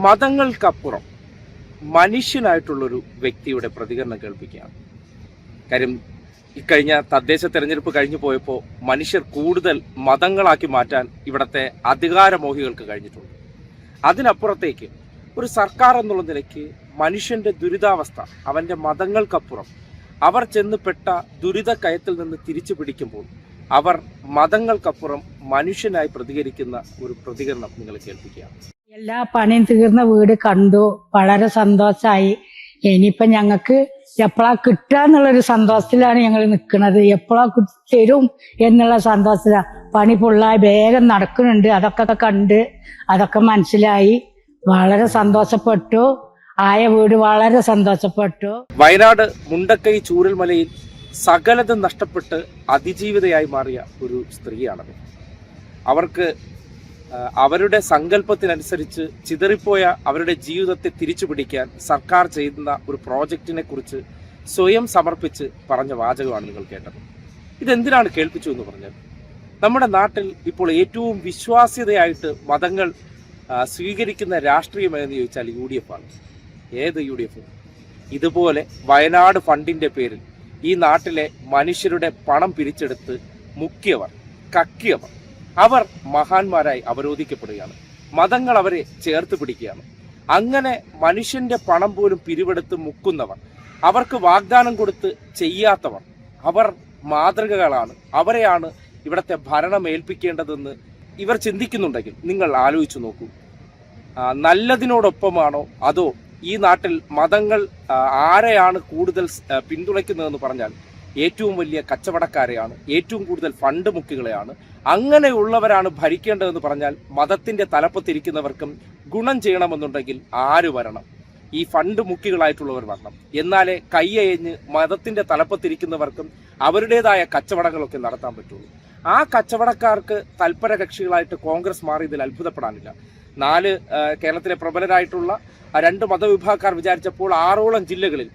മതങ്ങൾക്കപ്പുറം മനുഷ്യനായിട്ടുള്ളൊരു വ്യക്തിയുടെ പ്രതികരണം കേൾപ്പിക്കുകയാണ്. കാര്യം ഇക്കഴിഞ്ഞ തദ്ദേശ തെരഞ്ഞെടുപ്പ് കഴിഞ്ഞു പോയപ്പോൾ മനുഷ്യർ കൂടുതൽ മതങ്ങളാക്കി മാറ്റാൻ ഇവിടുത്തെ അധികാരമോഹികൾക്ക് കഴിഞ്ഞിട്ടുണ്ട്. അതിനപ്പുറത്തേക്ക് ഒരു സർക്കാർ എന്നുള്ള നിലയ്ക്ക് മനുഷ്യന്റെ ദുരിതാവസ്ഥ, അവന്റെ മതങ്ങൾക്കപ്പുറം അവർ ചെന്നുപെട്ട ദുരിതക്കയത്തിൽ നിന്ന് തിരിച്ചു പിടിക്കുമ്പോൾ അവർ മതങ്ങൾക്കപ്പുറം മനുഷ്യനായി പ്രതികരിക്കുന്ന ഒരു പ്രതികരണം നിങ്ങൾ കേൾപ്പിക്കുകയാണ്. എല്ലാ പണിയും തീർന്ന വീട് കണ്ടു, വളരെ സന്തോഷമായി. ഇനിയിപ്പം ഞങ്ങൾക്ക് എപ്പോഴാ കിട്ടുക എന്നുള്ളൊരു സന്തോഷത്തിലാണ് ഞങ്ങൾ നിൽക്കുന്നത്. എപ്പോഴാ തരും എന്നുള്ള സന്തോഷത്തിലാണ്. പണി ഫുള്ളായി വേഗം നടക്കുന്നുണ്ട്. അതൊക്കെ കണ്ട് അതൊക്കെ മനസ്സിലായി വളരെ സന്തോഷപ്പെട്ടു. ആയ വീട് വളരെ സന്തോഷപ്പെട്ടു. വയനാട് മുണ്ടക്കൈ ചൂരൽമലയിൽ സകലതും നഷ്ടപ്പെട്ട് അതിജീവിതയായി മാറിയ ഒരു സ്ത്രീയാണത്. അവർക്ക് അവരുടെ സങ്കല്പത്തിനനുസരിച്ച് ചിതറിപ്പോയ അവരുടെ ജീവിതത്തെ തിരിച്ചു പിടിക്കാൻ സർക്കാർ ചെയ്യുന്ന ഒരു പ്രോജക്റ്റിനെ കുറിച്ച് സ്വയം സമർപ്പിച്ച് പറഞ്ഞ വാചകമാണ് നിങ്ങൾ കേട്ടത്. ഇതെന്തിനാണ് കേൾപ്പിച്ചു എന്ന് പറഞ്ഞാൽ, നമ്മുടെ നാട്ടിൽ ഇപ്പോൾ ഏറ്റവും വിശ്വാസ്യതയായിട്ട് മതങ്ങൾ സ്വീകരിക്കുന്ന രാഷ്ട്രീയമെന്ന് ചോദിച്ചാൽ UDF ആണ്. ഏത് UDF? ഇതുപോലെ വയനാട് ഫണ്ടിന്റെ പേരിൽ ഈ നാട്ടിലെ മനുഷ്യരുടെ പണം പിരിച്ചെടുത്ത് മുക്കിയവർ, കക്കിയവർ, അവർ മഹാന്മാരായി അവരോധിക്കപ്പെടുകയാണ്. മതങ്ങൾ അവരെ ചേർത്ത് പിടിക്കുകയാണ്. അങ്ങനെ മനുഷ്യന്റെ പണം പോലും പിരിവെടുത്ത് മുക്കുന്നവർ, അവർക്ക് വാഗ്ദാനം കൊടുത്ത് ചെയ്യാത്തവർ, അവർ മാതൃകകളാണ്. അവരെയാണ് ഇവിടുത്തെ ഭരണം ഏൽപ്പിക്കേണ്ടതെന്ന് ഇവർ ചിന്തിക്കുന്നുണ്ടെങ്കിൽ നിങ്ങൾ ആലോചിച്ചു നോക്കൂ. നല്ലതിനോടൊപ്പമാണോ അതോ ഈ നാട്ടിൽ മതങ്ങൾ ആരെയാണ് കൂടുതൽ പിന്തുണയ്ക്കുന്നതെന്ന് പറഞ്ഞാൽ ഏറ്റവും വലിയ കച്ചവടക്കാരെയാണ്, ഏറ്റവും കൂടുതൽ ഫണ്ട് മുക്കികളെയാണ്. അങ്ങനെയുള്ളവരാണ് ഭരിക്കേണ്ടതെന്ന് പറഞ്ഞാൽ മതത്തിന്റെ തലപ്പത്തിരിക്കുന്നവർക്കും ഗുണം ചെയ്യണമെന്നുണ്ടെങ്കിൽ ആര് വരണം? ഈ ഫണ്ട് മുക്കികളായിട്ടുള്ളവർ വരണം. എന്നാലേ കയ്യയഞ്ഞ് മതത്തിന്റെ തലപ്പത്തിരിക്കുന്നവർക്കും അവരുടേതായ കച്ചവടങ്ങളൊക്കെ നടത്താൻ പറ്റുള്ളൂ. ആ കച്ചവടക്കാർക്ക് തൽപര കക്ഷികളായിട്ട് കോൺഗ്രസ് മാറിയതിൽ അത്ഭുതപ്പെടാനില്ല. കേരളത്തിലെ പ്രബലരായിട്ടുള്ള 2 മതവിഭാഗക്കാർ വിചാരിച്ചപ്പോൾ 6ഓളം ജില്ലകളിൽ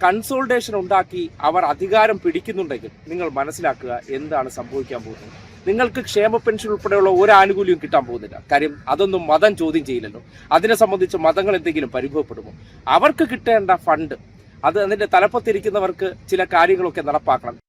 കൺസോൾട്ടേഷൻ ഉണ്ടാക്കി അവർ അധികാരം പിടിക്കുന്നുണ്ടെങ്കിൽ നിങ്ങൾ മനസ്സിലാക്കുക എന്താണ് സംഭവിക്കാൻ പോകുന്നത്. നിങ്ങൾക്ക് ക്ഷേമ പെൻഷൻ ഉൾപ്പെടെയുള്ള ഒരു ആനുകൂല്യവും കിട്ടാൻ പോകുന്നില്ല. കാര്യം അതൊന്നും മതം ചോദ്യം ചെയ്യില്ലല്ലോ. അതിനെ സംബന്ധിച്ച് മതങ്ങൾ എന്തെങ്കിലും പരിഭവപ്പെടുമോ? അവർക്ക് കിട്ടേണ്ട ഫണ്ട് അത് അതിന്റെ തലപ്പത്തിരിക്കുന്നവർക്ക് ചില കാര്യങ്ങളൊക്കെ നടപ്പാക്കണം.